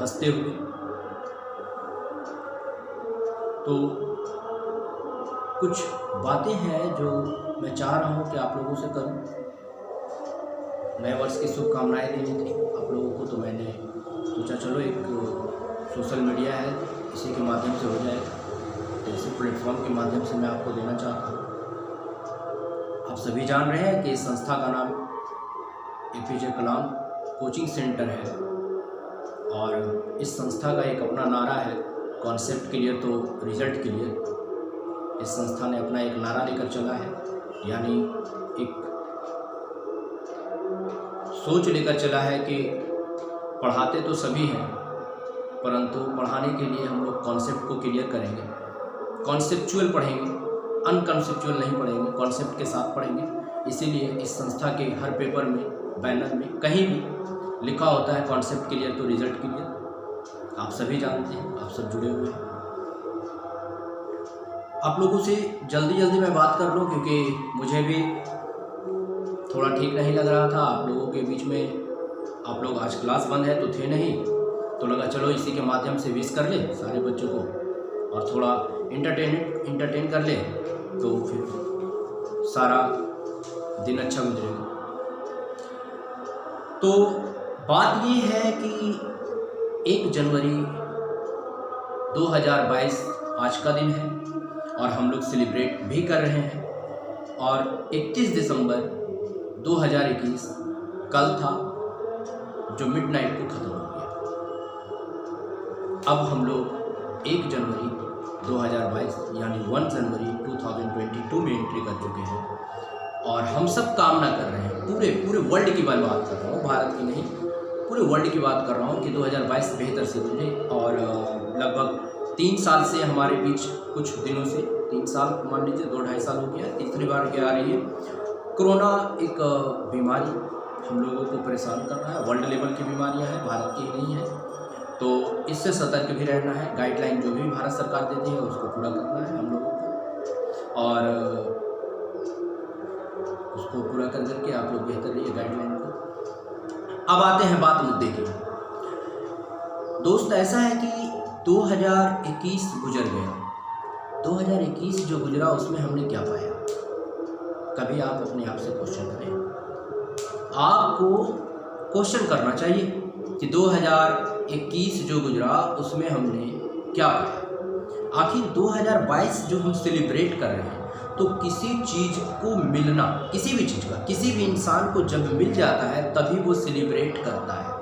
हंसते हुए। तो कुछ बातें हैं जो मैं चाह रहा हूँ कि आप लोगों से करूँ। नए वर्ष की शुभकामनाएँ देनी थी आप लोगों को, तो मैंने सोचा चलो एक सोशल मीडिया है, इसी के माध्यम से हो जाएगा। तो इसी प्लेटफॉर्म के माध्यम से मैं आपको देना चाहता हूँ। आप सभी जान रहे हैं कि इस संस्था का नाम APJ कलाम कोचिंग सेंटर है, और इस संस्था का एक अपना नारा है, कॉन्सेप्ट क्लियर तो रिजल्ट क्लियर। इस संस्था ने अपना एक नारा लेकर चला है, यानी एक सोच लेकर चला है कि पढ़ाते तो सभी हैं, परंतु पढ़ाने के लिए हम लोग कॉन्सेप्ट को क्लियर करेंगे, कॉन्सेप्चुअल पढ़ेंगे, अनकॉन्सेप्चुअल नहीं पढ़ेंगे, कॉन्सेप्ट के साथ पढ़ेंगे। इसीलिए इस संस्था के हर पेपर में, बैनर में, कहीं भी लिखा होता है कॉन्सेप्ट क्लियर तो रिजल्ट क्लियर। आप सभी जानते हैं, आप सब जुड़े हुए हैं। आप लोगों से जल्दी मैं बात कर लूँ, क्योंकि मुझे भी थोड़ा ठीक नहीं लग रहा था। आप लोगों के बीच में, आप लोग आज क्लास बंद है तो थे नहीं, तो लगा चलो इसी के माध्यम से विश कर ले सारे बच्चों को, और थोड़ा इंटरटेन कर ले, तो फिर सारा दिन अच्छा गुजरेगा। तो बात ये है कि 1 जनवरी 2022 आज का दिन है, और हम लोग सेलिब्रेट भी कर रहे हैं। और 31 दिसंबर 2021 कल था, जो मिडनाइट को ख़त्म हो गया। अब हम लोग 1 जनवरी 2022 यानी 1 जनवरी 2022 में एंट्री कर चुके हैं, और हम सब कामना कर रहे हैं, पूरे वर्ल्ड की बात कर रहा हूँ, भारत की नहीं, पूरे वर्ल्ड की बात कर रहा हूँ कि 2022 बेहतर से गुजरे। और लगभग 3 साल से हमारे बीच, कुछ दिनों से 3 साल मान लीजिए, 2-2.5 साल हो गया, तीसरी बार क्या आ रही है। कोरोना एक बीमारी हम लोगों को परेशान कर रहा है, वर्ल्ड लेवल की बीमारियां हैं, भारत की नहीं है। तो इससे सतर्क भी रहना है, गाइडलाइन जो भी भारत सरकार देती है उसको पूरा करना है हम लोगों को, और उसको पूरा कर करके आप लोग बेहतर रहिए गाइडलाइन को। अब आते हैं बात मुद्दे की। दोस्त, ऐसा है कि 2021 गुजर गया। 2021 जो गुजरा उसमें हमने क्या पाया? कभी आप अपने आप से क्वेश्चन करें। आपको क्वेश्चन करना चाहिए कि 2021 जो गुजरा उसमें हमने क्या पाया। आखिर 2022 जो हम सेलिब्रेट कर रहे हैं, तो किसी चीज़ को मिलना, किसी भी चीज़ का, किसी भी इंसान को जब मिल जाता है तभी वो सेलिब्रेट करता है।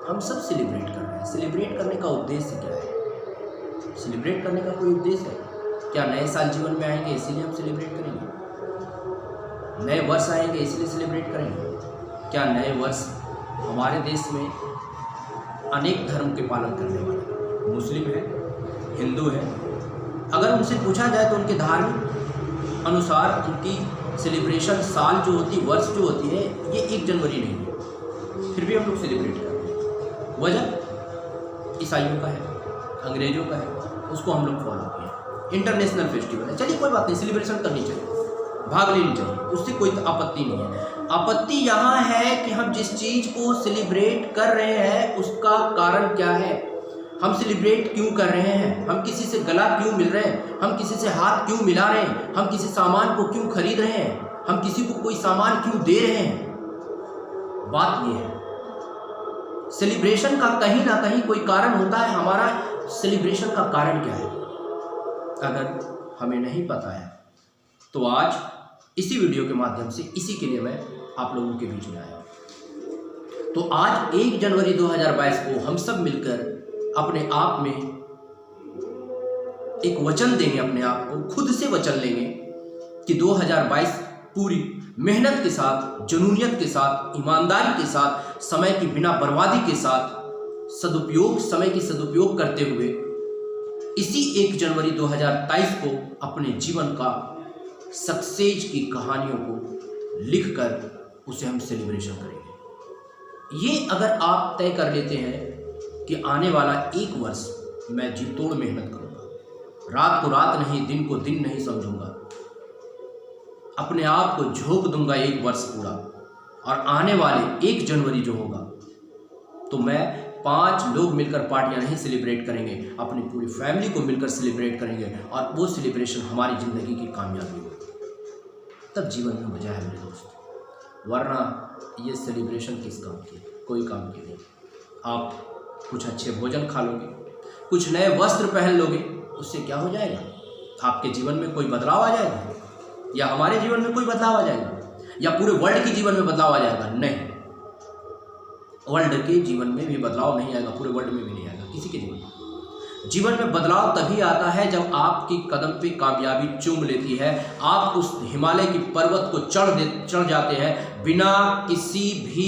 हम सब सेलिब्रेट कर रहे हैं। सेलिब्रेट करने का उद्देश्य क्या है? सेलिब्रेट करने का कोई उद्देश्य है क्या? नए साल जीवन में आएंगे इसलिए हम सेलिब्रेट करेंगे? नए वर्ष आएंगे इसलिए सेलिब्रेट करेंगे क्या? नए वर्ष हमारे देश में अनेक धर्म के पालन करने वाले, मुस्लिम है, हिंदू है, अगर उनसे पूछा जाए तो उनके धार्मिक अनुसार उनकी सेलिब्रेशन साल जो होती, वर्ष जो होती है, ये 1 जनवरी नहीं है, फिर भी हम लोग सेलिब्रेट करते हैं। वजह ईसाइयों का है, अंग्रेजों का है, उसको हम लोग फॉलो किए। इंटरनेशनल फेस्टिवल है, चलिए कोई बात नहीं, सेलिब्रेशन करनी चाहिए, भाग लेनी चाहिए, उससे कोई आपत्ति नहीं है। आपत्ति यहाँ है कि हम जिस चीज़ को सेलिब्रेट कर रहे हैं उसका कारण क्या है? हम सेलिब्रेट क्यों कर रहे हैं? हम किसी से गला क्यों मिल रहे हैं? हम किसी से हाथ क्यों मिला रहे हैं? हम किसी सामान को क्यों खरीद रहे हैं? हम किसी को कोई सामान क्यों दे रहे हैं? बात ये है, सेलिब्रेशन का कहीं ना कहीं कोई कारण होता है। हमारा सेलिब्रेशन का कारण क्या है? अगर हमें नहीं पता है तो आज इसी वीडियो के माध्यम से, इसी के लिए मैं आप लोगों के बीच में आया। तो आज 1 जनवरी 2022 को हम सब मिलकर अपने आप में एक वचन देंगे, अपने आप को खुद से वचन लेंगे कि 2022 पूरी मेहनत के साथ, जुनूनियत के साथ, ईमानदारी के साथ, समय की बिना बर्बादी के साथ सदुपयोग, समय की सदुपयोग करते हुए इसी 1 जनवरी 2023 को अपने जीवन का सक्सेस की कहानियों को लिखकर उसे हम सेलिब्रेशन करेंगे। ये अगर आप तय कर लेते हैं कि आने वाला 1 वर्ष मैं जी तोड़ मेहनत करूँगा, रात को रात नहीं, दिन को दिन नहीं समझूंगा, अपने आप को झोंक दूंगा 1 वर्ष पूरा, और आने वाले 1 जनवरी जो होगा तो मैं 5 लोग मिलकर पार्टियां नहीं सेलिब्रेट करेंगे, अपनी पूरी फैमिली को मिलकर सेलिब्रेट करेंगे और वो सेलिब्रेशन हमारी ज़िंदगी की कामयाबी हो, तब जीवन में मजा है मेरे दोस्त। वरना ये सेलिब्रेशन किस काम की, कोई काम की नहीं। आप कुछ अच्छे भोजन खा लोगे, कुछ नए वस्त्र पहन लोगे, उससे क्या हो जाएगा? आपके जीवन में कोई बदलाव आ जाएगा, या हमारे जीवन में कोई बदलाव आ जाएगा, या पूरे वर्ल्ड के जीवन में बदलाव आ जाएगा? नहीं, वर्ल्ड के जीवन में भी बदलाव नहीं आएगा, पूरे वर्ल्ड में भी नहीं आएगा, किसी के जीवन में बदलाव तभी आता है जब आपकी कदम पे कामयाबी चूम लेती है, आप उस हिमालय की पर्वत को चढ़ जाते हैं बिना किसी भी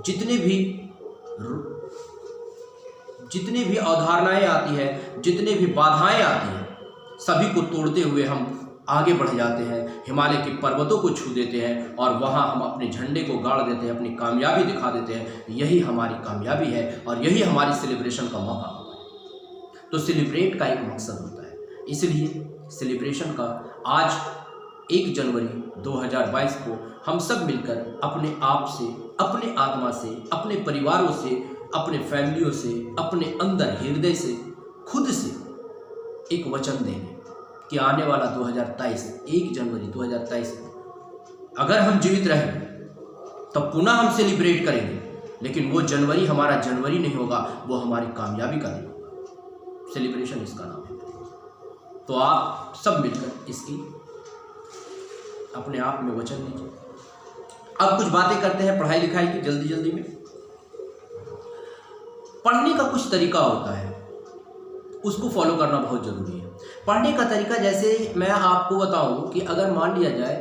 जितनी भी अवधारणाएं आती है, जितने भी बाधाएं आती हैं, सभी को तोड़ते हुए हम आगे बढ़ जाते हैं, हिमालय के पर्वतों को छू देते हैं और वहाँ हम अपने झंडे को गाड़ देते हैं, अपनी कामयाबी दिखा देते हैं। यही हमारी कामयाबी है और यही हमारी सेलिब्रेशन का मौका होता है। तो सेलिब्रेट का एक मकसद होता है, इसलिए सेलिब्रेशन का आज 1 जनवरी 2022 को हम सब मिलकर अपने आप से, अपने आत्मा से, अपने परिवारों से, अपने फैमिलियों से, अपने अंदर हृदय से, खुद से एक वचन देंगे कि आने वाला 2023 1 जनवरी 2023 में अगर हम जीवित रहेंगे तब पुनः हम सेलिब्रेट करेंगे, लेकिन वो जनवरी हमारा जनवरी नहीं होगा, वो हमारी कामयाबी का दिन होगा। सेलिब्रेशन इसका नाम है। तो आप सब मिलकर इसकी अपने आप में वचन लीजिए। अब कुछ बातें करते हैं पढ़ाई लिखाई की जल्दी में। पढ़ने का कुछ तरीका होता है, उसको फॉलो करना बहुत ज़रूरी है। पढ़ने का तरीका जैसे मैं आपको बताऊं कि अगर मान लिया जाए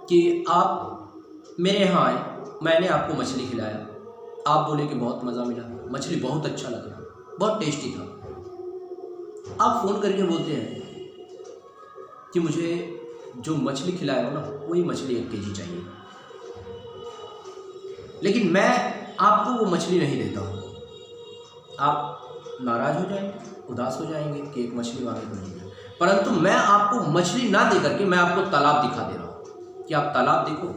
कि आप मेरे यहाँ आए, मैंने आपको मछली खिलाया, आप बोले कि बहुत मज़ा मिला, मछली बहुत अच्छा लगा, बहुत टेस्टी था। आप फ़ोन करके बोलते हैं कि मुझे जो मछली खिलाया हो ना, वही मछली 1 केजी चाहिए, लेकिन मैं आपको वो मछली नहीं देता हूँ। आप नाराज़ हो जाएंगे, उदास हो जाएंगे कि एक मछली मांगे तो नहीं है। परंतु मैं आपको मछली ना दे करके मैं आपको तालाब दिखा दे रहा हूँ कि आप तालाब देखो,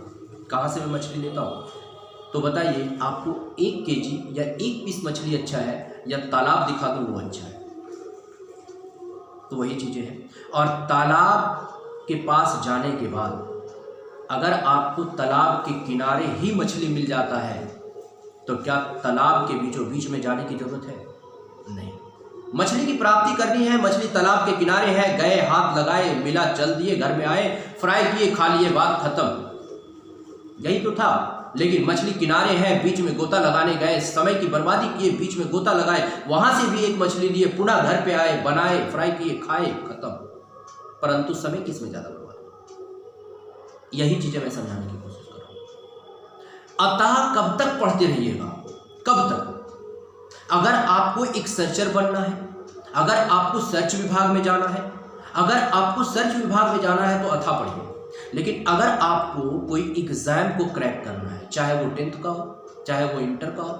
कहाँ से मैं मछली लेता हूँ। तो बताइए आपको 1 केजी या 1 पीस मछली अच्छा है या तालाब दिखा दूँ वो अच्छा है? तो वही चीज़ें हैं। और तालाब के पास जाने के बाद अगर आपको तालाब के किनारे ही मछली मिल जाता है तो क्या तालाब के बीचों बीच में जाने की जरूरत है? नहीं। मछली की प्राप्ति करनी है, मछली तालाब के किनारे है, गए, हाथ लगाए, मिला, चल दिए, घर में आए, फ्राई किए, खा लिए, बात खत्म। यही तो था। लेकिन मछली किनारे है, बीच में गोता लगाने गए, समय की बर्बादी किए, बीच में गोता लगाए, वहां से भी एक मछली लिए, पुनः घर पे आए, बनाए, फ्राई किए, खाए, खत्म। परंतु समय किस में ज्यादा बर्बाद? यही चीजें मैं समझाने की कोशिश कर रहा हूं। अतः कब तक पढ़ते रहिएगा? कब तक? अगर आपको एक सर्चर बनना है, अगर आपको सर्च विभाग में जाना है, अगर आपको सर्च विभाग में जाना है तो अथाह पढ़िए। लेकिन अगर आपको कोई एग्जाम को क्रैक करना है, चाहे वो 10th का हो, चाहे वो इंटर का हो,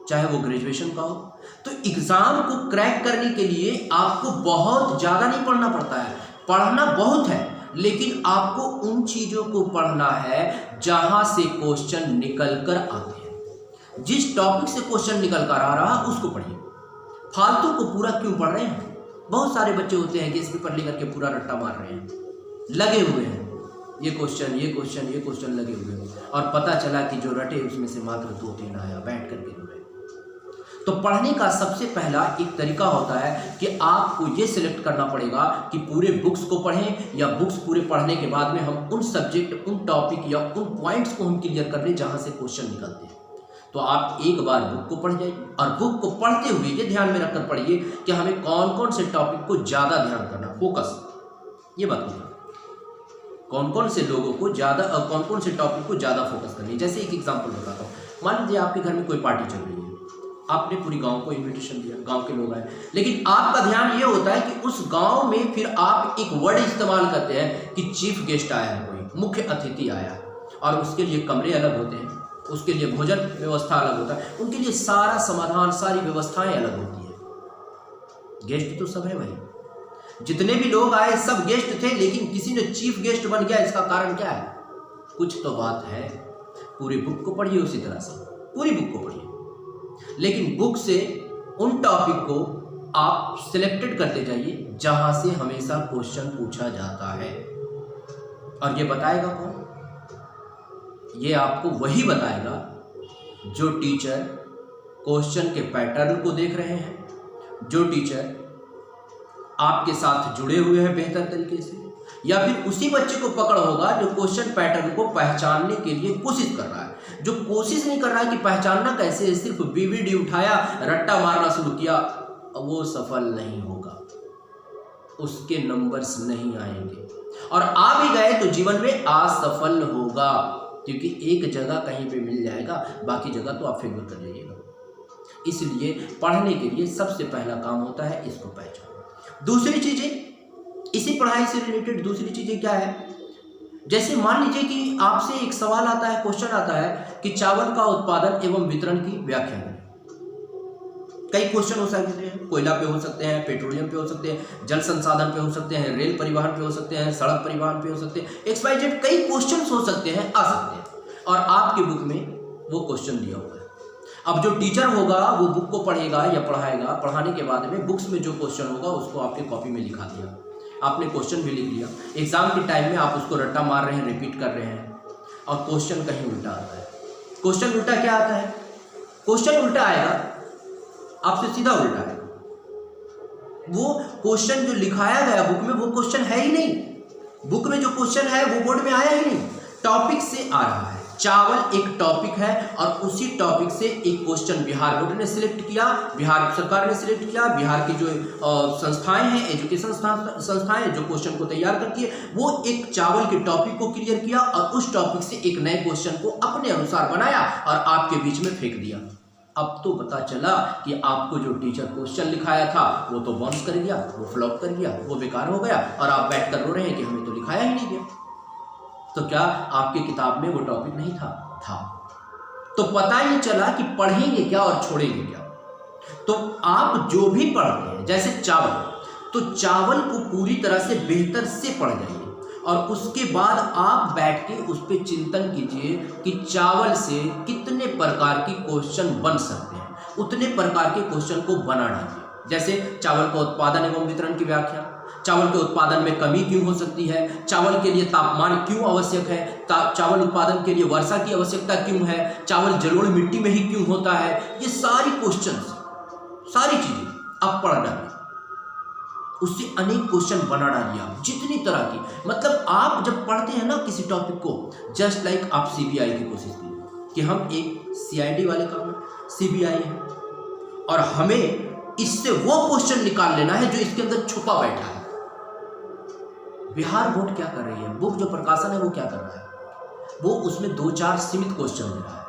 चाहे वो ग्रेजुएशन का हो, तो एग्जाम को क्रैक करने के लिए आपको बहुत ज़्यादा नहीं पढ़ना पड़ता है। पढ़ना बहुत है, लेकिन आपको उन चीज़ों को पढ़ना है जहाँ से क्वेश्चन निकल कर आते हैं। जिस टॉपिक से क्वेश्चन निकल कर आ रहा उसको पढ़िए। फालतू को पूरा क्यों पढ़ रहे हैं? बहुत सारे बच्चे होते हैं कि इस पेपर लेकर के पूरा रट्टा मार रहे हैं, लगे हुए हैं, ये क्वेश्चन लगे हुए हैं, और पता चला कि जो रटे उसमें से मात्र 2-3 आया, बैठ करके रो रहे। तो पढ़ने का सबसे पहला एक तरीका होता है कि आपको ये सिलेक्ट करना पड़ेगा कि पूरे बुक्स को पढ़ें या बुक्स पूरे पढ़ने के बाद में हम उन सब्जेक्ट, उन टॉपिक या उन पॉइंट्स को हम क्लियर कर लें जहाँ से क्वेश्चन निकलते हैं। तो आप एक बार बुक को पढ़ जाइए और बुक को पढ़ते हुए ये ध्यान में रखकर पढ़िए कि हमें कौन कौन से टॉपिक को ज़्यादा ध्यान करना, फोकस, ये बात होगी। कौन कौन से लोगों को ज़्यादा और कौन कौन से टॉपिक को ज़्यादा फोकस करनी है। जैसे एक एग्जांपल बताता हूँ। मान लीजिए आपके घर में कोई पार्टी चल रही है, आपने पूरी गांव को इनविटेशन दिया, गांव के लोग आए, लेकिन आपका ध्यान ये होता है कि उस गांव में फिर आप एक वर्ड इस्तेमाल करते हैं कि चीफ गेस्ट आया है, कोई मुख्य अतिथि आया है, और उसके लिए कमरे अलग होते हैं, उसके लिए भोजन व्यवस्था अलग होता है, उनके लिए सारा समाधान, सारी व्यवस्थाएं अलग होती है। गेस्ट तो सब है भाई, जितने भी लोग आए सब गेस्ट थे, लेकिन किसी ने चीफ गेस्ट बन गया। इसका कारण क्या है? कुछ तो बात है। पूरी बुक को पढ़िए, उसी तरह से पूरी बुक को पढ़िए। लेकिन बुक से उन टॉपिक को आप सिलेक्टेड करते जाइए जहां से हमेशा क्वेश्चन पूछा जाता है। और ये बताएगा कौन? ये आपको वही बताएगा जो टीचर क्वेश्चन के पैटर्न को देख रहे हैं, जो टीचर आपके साथ जुड़े हुए हैं बेहतर तरीके से, या फिर उसी बच्चे को पकड़ होगा जो क्वेश्चन पैटर्न को पहचानने के लिए कोशिश कर रहा है। जो कोशिश नहीं कर रहा है कि पहचानना कैसे है, सिर्फ बीवीडी उठाया, रट्टा मारना शुरू किया, वो सफल नहीं होगा, उसके नंबर्स नहीं आएंगे। और आ भी गए तो जीवन में असफल होगा, क्योंकि एक जगह कहीं पे मिल जाएगा, बाकी जगह तो आप फेल कर जाइएगा। इसलिए पढ़ने के लिए सबसे पहला काम होता है इसको पहचानना। दूसरी चीजें, इसी पढ़ाई से रिलेटेड दूसरी चीजें क्या है, जैसे मान लीजिए कि आपसे एक सवाल आता है, क्वेश्चन आता है कि चावल का उत्पादन एवं वितरण की व्याख्या करें। कई क्वेश्चन हो सकते हैं, कोयला पे हो सकते हैं, पेट्रोलियम पे हो सकते हैं, जल संसाधन पे हो सकते हैं, रेल परिवहन पे हो सकते हैं, सड़क परिवहन पे हो सकते हैं, XYZ कई क्वेश्चन हो सकते हैं, आ सकते हैं, और आपकी बुक में वो क्वेश्चन दिया हुआ है। अब जो टीचर होगा वो बुक को पढ़ेगा या पढ़ाएगा, पढ़ाने के बाद में बुक्स में जो क्वेश्चन होगा उसको आपके कॉपी में लिखा दिया, आपने क्वेश्चन भी लिख लिया, एग्जाम के टाइम में आप उसको रट्टा मार रहे हैं, रिपीट कर रहे हैं, और क्वेश्चन कहीं उल्टा आता है। क्वेश्चन उल्टा क्या आता है? क्वेश्चन उल्टा आएगा, आपसे सीधा उल्टा आएगा। वो क्वेश्चन जो लिखाया गया बुक में वो क्वेश्चन है ही नहीं। बुक में जो क्वेश्चन है वो बोर्ड में आया ही नहीं, टॉपिक से आ रहा है। चावल एक टॉपिक है और उसी टॉपिक से एक क्वेश्चन बिहार बोर्ड ने सिलेक्ट किया, बिहार सरकार ने सिलेक्ट किया, बिहार की जो संस्थाएं हैं, एजुकेशन संस्थाएं जो क्वेश्चन को तैयार करती है, वो एक चावल के टॉपिक को क्लियर किया और उस टॉपिक से एक नए क्वेश्चन को अपने अनुसार बनाया और आपके बीच में फेंक दिया। अब तो पता चला कि आपको जो टीचर क्वेश्चन लिखाया था वो तो बाउंस कर गया, वो फ्लॉप कर गया, वो बेकार हो गया, और आप बैठ कर रो रहे हैं कि हमें तो लिखाया ही नहीं गया। तो क्या आपके किताब में वो टॉपिक नहीं था? था। तो पता ही नहीं चला कि पढ़ेंगे क्या और छोड़ेंगे क्या। तो आप जो भी पढ़ते हैं, जैसे चावल, तो चावल को पूरी तरह से बेहतर से पढ़ जाइए और उसके बाद आप बैठ के उस पर चिंतन कीजिए कि चावल से कितने प्रकार की क्वेश्चन बन सकते हैं, उतने प्रकार के क्वेश्चन को बना डालिए। जैसे चावल का उत्पादन एवं वितरण की व्याख्या, चावल के उत्पादन में कमी क्यों हो सकती है, चावल के लिए तापमान क्यों आवश्यक है, चावल उत्पादन के लिए वर्षा की आवश्यकता क्यों है, चावल जलोढ़ मिट्टी में ही क्यों होता है, ये सारी क्वेश्चंस, सारी चीजें आप पढ़ डालिए। उससे अनेक क्वेश्चन बना डालिए आप, जितनी तरह की, मतलब आप जब पढ़ते हैं ना किसी टॉपिक को, जस्ट लाइक आप CBI की कोशिश कीजिए कि हम एक CID वाले काम में CBI है और हमें इससे वो क्वेश्चन निकाल लेना है जो इसके अंदर छुपा बैठा है। बिहार बोर्ड क्या कर रही है, बुक जो प्रकाशन है वो क्या कर रहा है, वो उसमें 2-4 सीमित क्वेश्चन दे रहा है।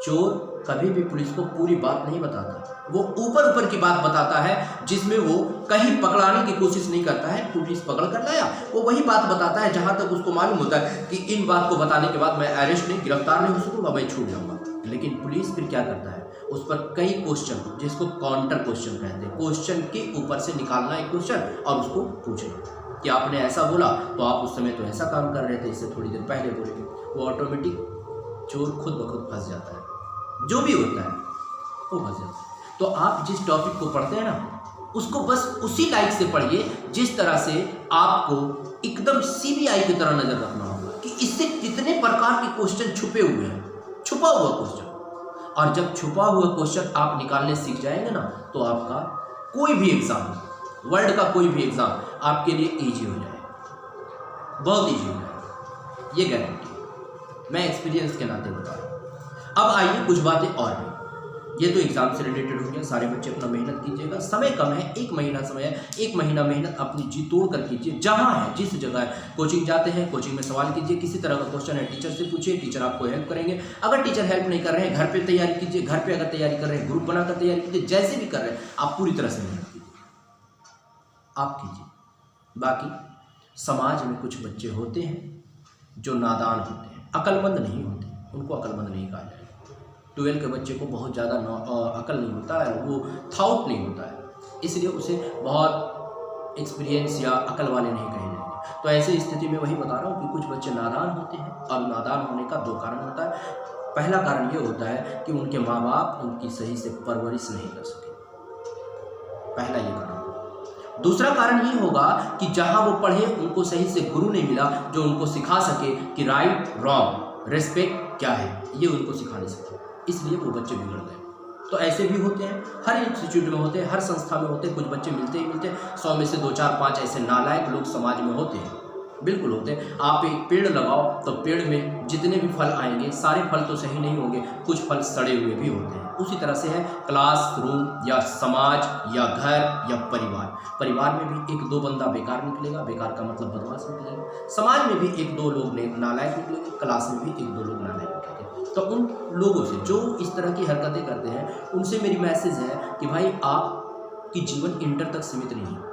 चोर कभी भी पुलिस को पूरी बात नहीं बताता, वो ऊपर ऊपर की बात बताता है जिसमें वो कहीं पकड़ाने की कोशिश नहीं करता है, पुलिस पकड़ कर लाया, वो वही बात बताता है जहां तक उसको मालूम होता है कि इन बात को बताने के बाद मैं अरेस्ट नहीं, गिरफ्तार नहीं हो सकूंगा, मैं छूट जाऊंगा। लेकिन पुलिस फिर क्या करता है, उस पर कई क्वेश्चन, जिसको काउंटर क्वेश्चन कहते हैं, क्वेश्चन के ऊपर से निकालना एक क्वेश्चन और उसको पूछना कि आपने ऐसा बोला तो आप उस समय तो ऐसा काम कर रहे थे, इससे थोड़ी देर पहले बोलेंगे। वो ऑटोमेटिक चोर खुद ब खुद फंस जाता है, जो भी होता है वो फंस जाता है। तो आप जिस टॉपिक को पढ़ते हैं ना, उसको बस उसी लाइक से पढ़िए जिस तरह से आपको एकदम CBI की तरह नजर रखना होगा कि इससे कितने प्रकार के क्वेश्चन छुपे हुए हैं, छुपा हुआ क्वेश्चन। और जब छुपा हुआ क्वेश्चन आप निकालने सीख जाएंगे ना, तो आपका कोई भी एग्जाम, वर्ल्ड का कोई भी एग्जाम आपके लिए इजी हो जाएगा, बहुत इजी हो जाएगा, ये गारंटी है, मैं एक्सपीरियंस के नाते बता रहा हूँ। अब आइए कुछ बातें और भी, ये तो एग्जाम से रिलेटेड हो गया। सारे बच्चे अपना मेहनत कीजिएगा, समय कम है, 1 महीना समय है, 1 महीना मेहनत अपनी जी तोड़ कर कीजिए। जहाँ है, जिस जगह है, कोचिंग जाते हैं, कोचिंग में सवाल कीजिए, किसी तरह का क्वेश्चन है टीचर से पूछिए, टीचर आपको हेल्प करेंगे। अगर टीचर हेल्प नहीं कर रहे हैं, घर पे तैयारी कीजिए, घर पे अगर तैयारी कर रहे हैं ग्रुप बनाकर तैयारी कीजिए, जैसे भी कर रहे हैं आप पूरी तरह से मेहनत कीजिए, आप कीजिए। बाकी समाज में कुछ बच्चे होते हैं जो नादान होते हैं, अक्लमंद नहीं होते, उनको अक्लमंद नहीं कहा जाएगा। 12 के बच्चे को बहुत ज़्यादा अकल नहीं होता है, वो थाउट नहीं होता है, इसलिए उसे बहुत एक्सपीरियंस या अकल वाले नहीं कहे जाएंगे। तो ऐसे स्थिति में वही बता रहा हूँ कि कुछ बच्चे नादान होते हैं और नादान होने का 2 कारण होता है। पहला कारण ये होता है कि उनके माँ बाप उनकी सही से परवरिश नहीं कर सके, पहला ये कारण। दूसरा कारण ये होगा कि जहाँ वो पढ़े उनको सही से गुरु नहीं मिला जो उनको सिखा सके कि राइट रॉन्ग रिस्पेक्ट क्या है, ये उनको सिखा नहीं सके, इसलिए वो बच्चे बिगड़ गए। तो ऐसे भी होते हैं, हर इंस्टीट्यूट में होते हैं, हर संस्था में होते हैं, कुछ बच्चे मिलते ही मिलते हैं, 100 में से 2 4 5 ऐसे नालायक लोग समाज में होते हैं, बिल्कुल होते हैं। आप एक पेड़ लगाओ तो पेड़ में जितने भी फल आएंगे सारे फल तो सही नहीं होंगे, कुछ फल सड़े हुए भी होते हैं। उसी तरह से है क्लासरूम या समाज या घर या परिवार, परिवार में भी 1-2 बंदा बेकार निकलेगा, बेकार का मतलब बदमाश निकलेगा, समाज में भी 1-2 लोग नालायक निकलेंगे, क्लास में भी 1-2 लोग नालायक निकलेंगे। तो उन लोगों से जो इस तरह की हरकतें करते हैं उनसे मेरी मैसेज है कि भाई आपकी जीवन इंटर तक सीमित नहीं है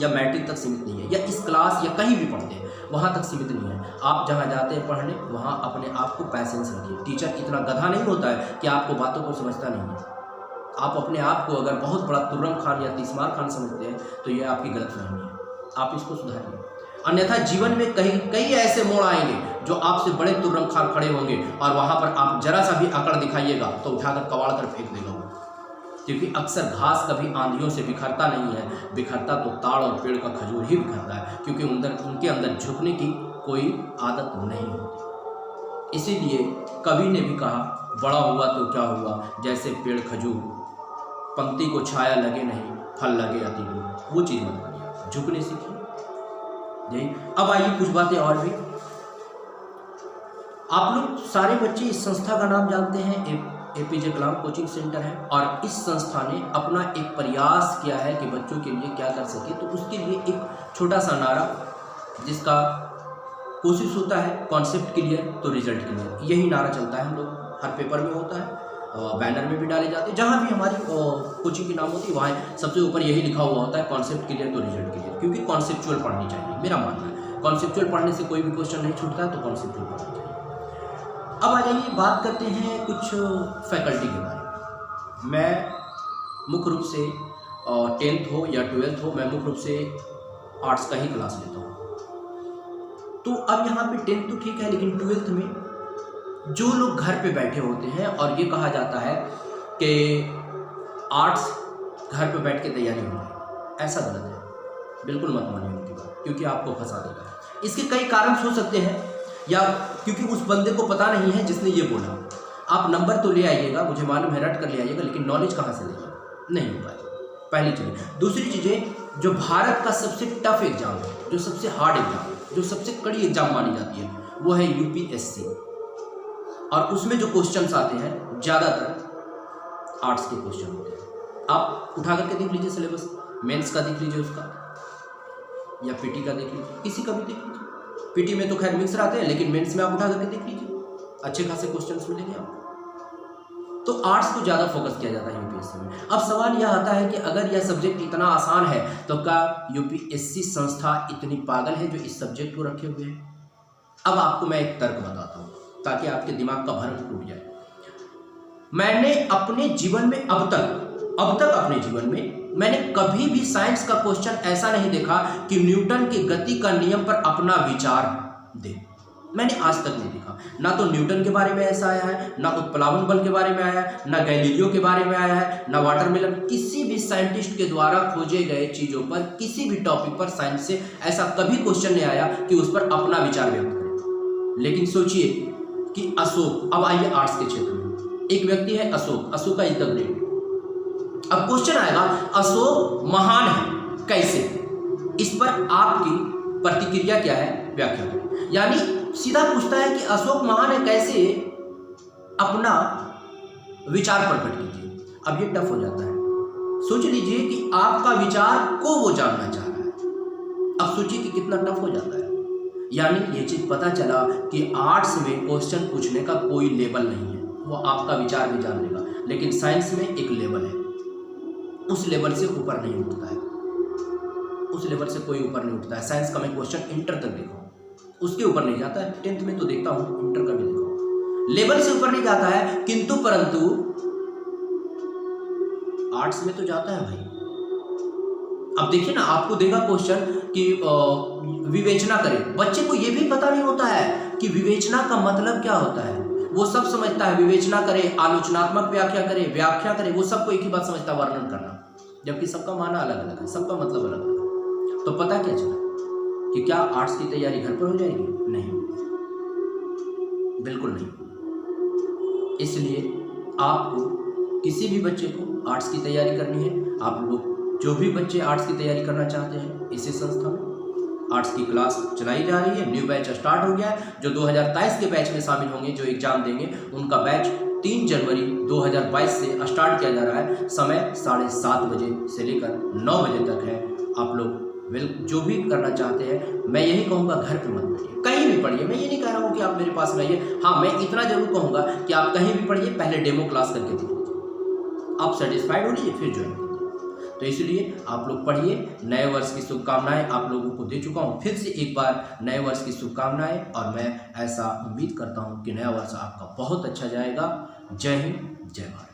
या मैट्रिक तक सीमित नहीं है या इस क्लास या कहीं भी पढ़ते हैं वहाँ तक सीमित नहीं है। आप जहाँ जाते हैं पढ़ने वहाँ अपने आप को पैसेंस रखिए। टीचर इतना गधा नहीं होता है कि आपको बातों को समझता नहीं है। आप अपने आप को अगर बहुत बड़ा तुर्रम खान या तीसमार खान समझते हैं तो ये आपकी गलतफहमी है, आप इसको सुधारिए। अन्यथा जीवन में कई ऐसे मोड़ आएंगे जो आपसे बड़े तुर्रम खान खड़े होंगे और वहाँ पर आप जरा सा भी अकड़ दिखाइएगा तो उठाकर कबाड़ कर फेंक देगा वो। क्योंकि अक्सर घास कभी आंधियों से बिखरता नहीं है, बिखरता तो ताड़ और पेड़ का खजूर ही बिखरता है, क्योंकि उनके अंदर झुकने की कोई आदत नहीं होती। इसीलिए कवि ने भी कहा बड़ा हुआ तो क्या हुआ, जैसे पेड़ खजूर, पंक्ति को छाया लगे नहीं फल लगे अति दूर, वो चीज़ मत करिए, झुकने सीखिए। यही। अब आइए कुछ बातें और भी। आप लोग सारे बच्चे इस संस्था का नाम जानते हैं, APJ कलाम कोचिंग सेंटर है, और इस संस्था ने अपना एक प्रयास किया है कि बच्चों के लिए क्या कर सके। तो उसके लिए एक छोटा सा नारा जिसका कोशिश होता है कॉन्सेप्ट क्लियर तो रिजल्ट क्लियर, यही नारा चलता है हम लोग, हर पेपर में होता है, बैनर में भी डाले जाते हैं, जहाँ भी हमारी कोचिंग की नाम होती है वहाँ सबसे ऊपर यही लिखा हुआ होता है कॉन्सेप्ट क्लियर तो रिजल्ट क्लियर, क्योंकि कॉन्सेप्चुअल पढ़नी चाहिए, मेरा मानना है। कॉन्सेप्चुअल पढ़ने से कोई भी क्वेश्चन नहीं छूटता है, तो कॉन्सेप्चुअल पढ़ना चाहिए। अब आ जाइए बात करते हैं कुछ फैकल्टी के बारे में। मैं मुख्य रूप से 10th हो या 12th हो, मैं मुख्य रूप से आर्ट्स का ही क्लास लेता हूँ। तो अब यहाँ पे 10th तो ठीक है, लेकिन 12th में जो लोग घर पे बैठे होते हैं और ये कहा जाता है कि आर्ट्स घर पे बैठ के तैयारी हो जाए, ऐसा गलत है, बिल्कुल मत मानिए उनकी बात, क्योंकि आपको फंसा देगा। इसके कई कारण हो सकते हैं, या क्योंकि उस बंदे को पता नहीं है जिसने ये बोला। आप नंबर तो ले आइएगा, मुझे मालूम है रट कर ले आइएगा, लेकिन नॉलेज कहाँ से लेंगे, नहीं हो पाएगा, पहली चीज़। दूसरी चीज़ें, जो भारत का सबसे टफ एग्जाम है, जो सबसे हार्ड एग्जाम है, जो सबसे कड़ी एग्जाम मानी जाती है, वो है UPSC, और उसमें जो क्वेश्चंस आते हैं ज़्यादातर आर्ट्स के क्वेश्चन होते हैं। आप उठा करके देख लीजिए सिलेबस, मेंस का देख लीजिए उसका, या PT का देख लीजिए, किसी का भी देख लीजिए। PT में तो खैर मिक्स आते हैं, लेकिन मेंस में आप उठा करके देख लीजिए, अच्छे खासे क्वेश्चंस मिलेंगे आपको। तो आर्ट्स को ज़्यादा फोकस किया जाता है UPSC में। अब सवाल यह आता है कि अगर यह सब्जेक्ट इतना आसान है तो क्या UPSC संस्था इतनी पागल है जो इस सब्जेक्ट को रखे हुए है? अब आपको मैं एक तर्क बताता हूँ ताकि आपके दिमाग का भ्रम टूट जाए। मैंने अपने जीवन में अब तक अपने जीवन में मैंने कभी भी साइंस का क्वेश्चन ऐसा नहीं देखा कि न्यूटन की गति का नियम पर अपना विचार दे, मैंने आज तक नहीं देखा। ना तो न्यूटन के बारे में ऐसा आया है, ना उत्प्लावन बल के बारे में आया है, ना गैलीलियो के बारे में आया है, ना वाटरमेलन, किसी भी साइंटिस्ट के द्वारा खोजे गए चीज़ों पर, किसी भी टॉपिक पर साइंस से ऐसा कभी क्वेश्चन नहीं आया कि उस पर अपना विचार व्यक्त करें। लेकिन सोचिए कि अशोक, अब आइए आर्ट्स के क्षेत्र में, एक व्यक्ति है अशोक का इज द ग्रेट। अब क्वेश्चन आएगा अशोक महान है कैसे, इस पर आपकी प्रतिक्रिया क्या है, व्याख्या करें। यानी सीधा पूछता है कि अशोक महान है कैसे, अपना विचार प्रकट कीजिए। अब ये टफ हो जाता है। सोच लीजिए कि आपका विचार को वो जानना चाह रहा है। अब सोचिए कि कितना टफ हो जाता है। यानी ये चीज पता चला कि आर्ट्स में क्वेश्चन पूछने का कोई लेवल नहीं है, वो आपका विचार भी जान लेगा, लेकिन साइंस में एक लेवल है, उस लेवल से ऊपर नहीं उठता है, उस लेवल से कोई ऊपर नहीं उठता है। साइंस का मैं क्वेश्चन इंटर तक देखा हूँ, उसके ऊपर नहीं जाता है। 10th में तो देखता हूँ, इंटर का भी देखा हूँ, लेवल से ऊपर नहीं जाता है। किंतु परंतु आर्ट्स में तो जाता है भाई। अब देखिए ना, आपको देगा क्वेश्चन कि विवेचना करें, बच्चे को यह भी पता नहीं होता है कि विवेचना का मतलब क्या होता है। वो सब समझता है, विवेचना करे, आलोचनात्मक व्याख्या करे, वो सबको एक ही बात समझता है, वर्णन करना, जबकि सबका माना अलग अलग है, सबका मतलब अलग अलग है। तो पता क्या चला कि क्या आर्ट्स की तैयारी घर पर हो जाएगी? नहीं, बिल्कुल नहीं। इसलिए आपको किसी भी बच्चे को आर्ट्स की तैयारी करनी है, आप लोग जो भी बच्चे आर्ट्स की तैयारी करना चाहते हैं, इसी संस्था में आर्ट्स की क्लास चलाई जा रही है। न्यू बैच स्टार्ट हो गया है। जो 2023 के बैच में शामिल होंगे, जो एग्जाम देंगे, उनका बैच 3 जनवरी 2022 से स्टार्ट किया जा रहा है। समय 7:30 बजे से लेकर 9 बजे तक है। आप लोग जो भी करना चाहते हैं, मैं यही कहूँगा घर पे मत पढ़िए, कहीं भी पढ़िए। मैं ये नहीं कह रहा हूँ कि आप मेरे पास में आइए, हाँ मैं इतना जरूर कहूँगा कि आप कहीं भी पढ़िए, पहले डेमो क्लास करके देख लीजिए, आप सेटिस्फाइड हो लीजिए, फिर ज्वाइन कीजिए। तो इसलिए आप लोग पढ़िए। नए वर्ष की शुभकामनाएं आप लोगों को दे चुका हूँ, फिर से एक बार नए वर्ष की शुभकामनाएं, और मैं ऐसा उम्मीद करता हूँ कि नया वर्ष आपका बहुत अच्छा जाएगा। जय हिंद, जय भारत।